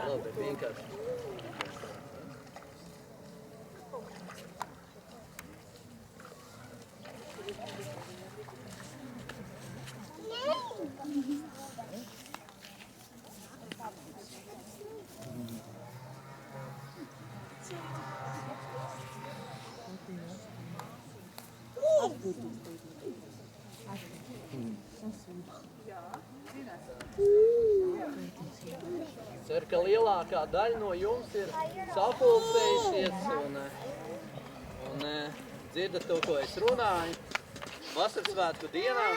Labi, vienkārši. Ceru, ka lielākā daļa no jums ir sapulcējušies un dzirdat to, ko es runāju. Vasaras svētku dienā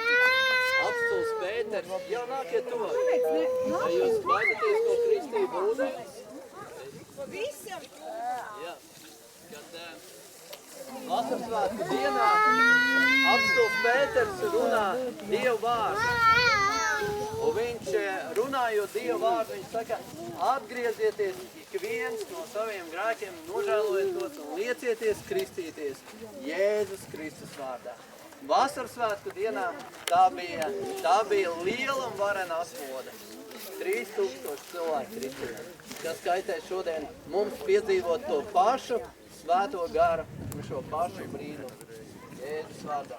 apstulis Pēters, jau nākiet to. Vai jūs baidaties no kristību ūdeņas? Pavisam! Jā, kad Vasaras svētku dienā apstulis Pēters runā Dievu vārdu. Un viņš, runājot Dievu vārdu, viņš saka, atgriezieties ik viens no saviem grēkiem, nožēlojiet tos un liecieties kristīties Jēzus Kristus vārdā. Vasaras svētku dienā tā bija liela un varena asmoda. 3000 cilvēku kristījā, kas kaitē šodien mums piedzīvot to pašu svēto garu un šo pašu brīnumu Jēzus vārdā.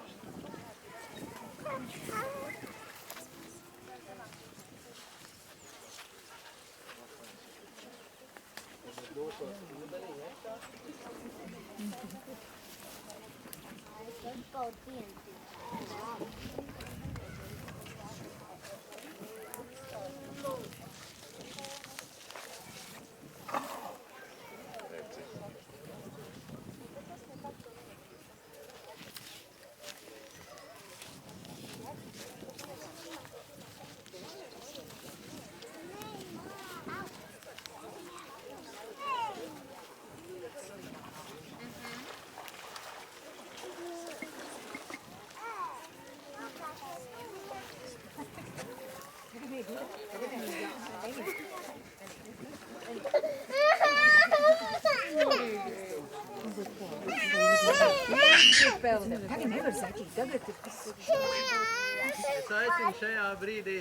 Es aicinu šajā brīdī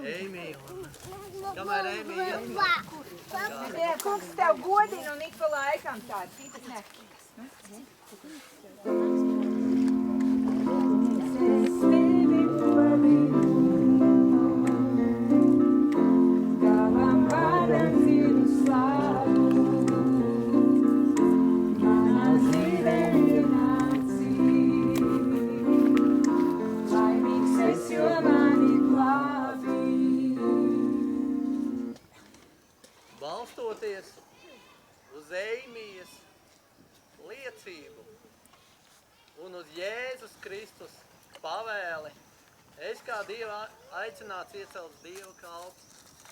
Eimiju, kamēr Eimija iet. Kungs tev godina un ik pa laikam tādu, citas ne. Balstoties uz Eimijas liecību un uz Jēzus Kristus pavēli, es kā Dieva aicināts iecelts Dieva kalps,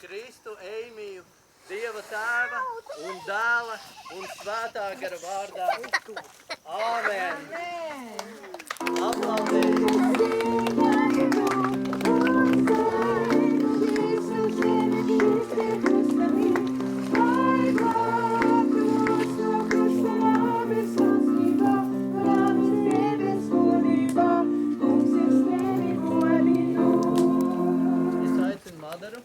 Kristu Eimiju, Dieva tēva un dēla un svētā gara vārdā. Āmen! Aplaudējiet! Madaru.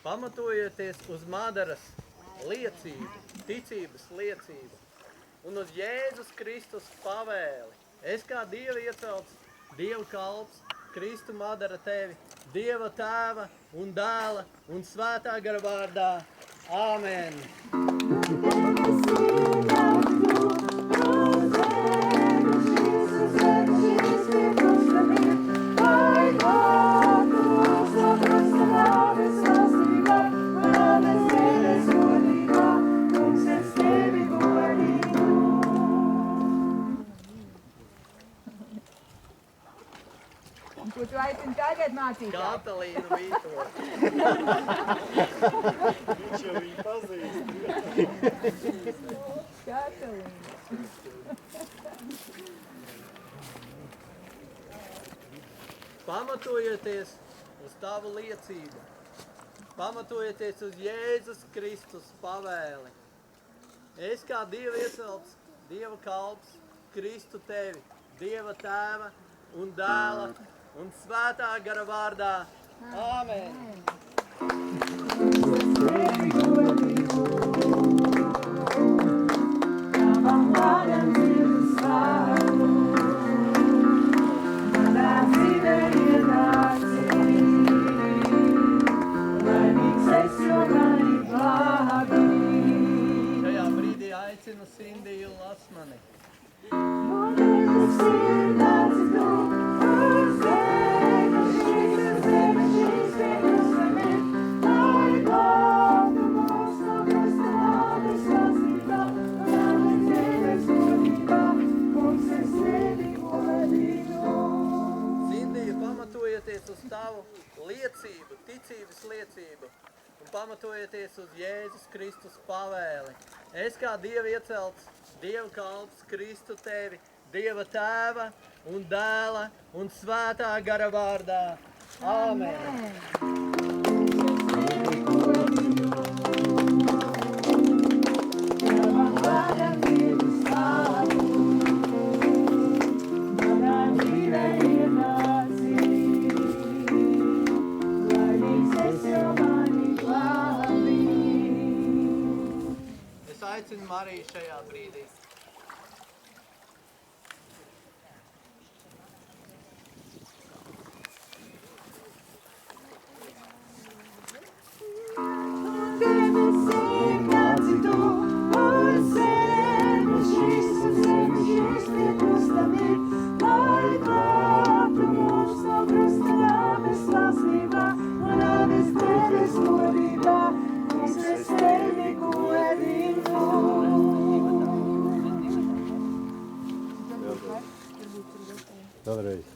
Pamatojoties uz Madaras liecību, ticības liecību un uz Jēzus Kristus pavēli, es kā Dieva iecelts, Dieva kalps, Kristu Madara tevi, Dieva tēva un dēla un svētā gara vārdā. Āmen! Ko tu aicini tagad mācīties? Katalīnu Vītoru. Viņš jau viņu pazīst. Katalīna. Pamatojieties uz tavu liecību. Pamatojieties uz Jēzus Kristus pavēli. Es kā Dieva iecelts, Dieva kalps, Kristu tevi, Dieva tēva un dēla un svētā gara vārdā. Āmen! Šajā brīdī aicinu Sindiju Lasmani. Sindija, pamatojieties uz tavu liecību, ticības liecību un pamatojieties uz Jēzus Kristus pavēli. Es kā Dieva iecelts, Dieva kalps, Kristu tevi, Dieva tēva un dēla un svētā gara vārdā. Āmen! Es aicinu Mariju šajā brīdī. Vēlreiz.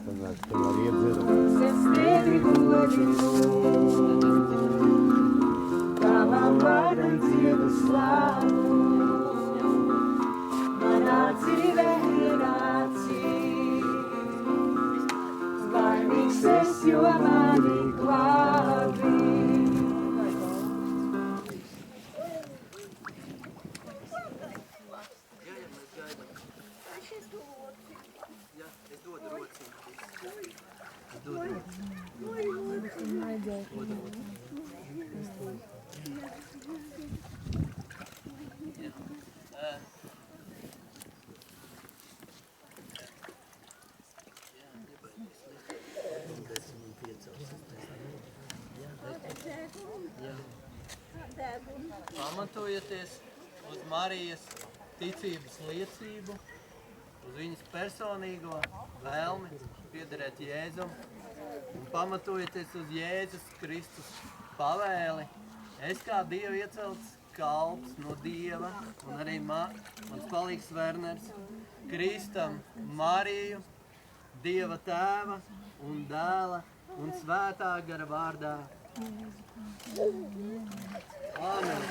Sanāk, tu var iedzirot. Es tevi godinu, tavam vārdam dziedu slavu, manā dzīvē ienācis, laimīgs es, jo mani glābi. Jā, es dodu rociņu. Es dodu Pamatojieties uz Marijas ticības liecību, uz viņas personīgo vēlmi piederēt Jēzum un pamatojieties uz Jēzus Kristus pavēli. Es kā Dieva iecelts kalps no Dieva un arī mans palīgs Werners Kristam Mariju, Dieva tēva un dēla un svētā gara vārdā. Āmen!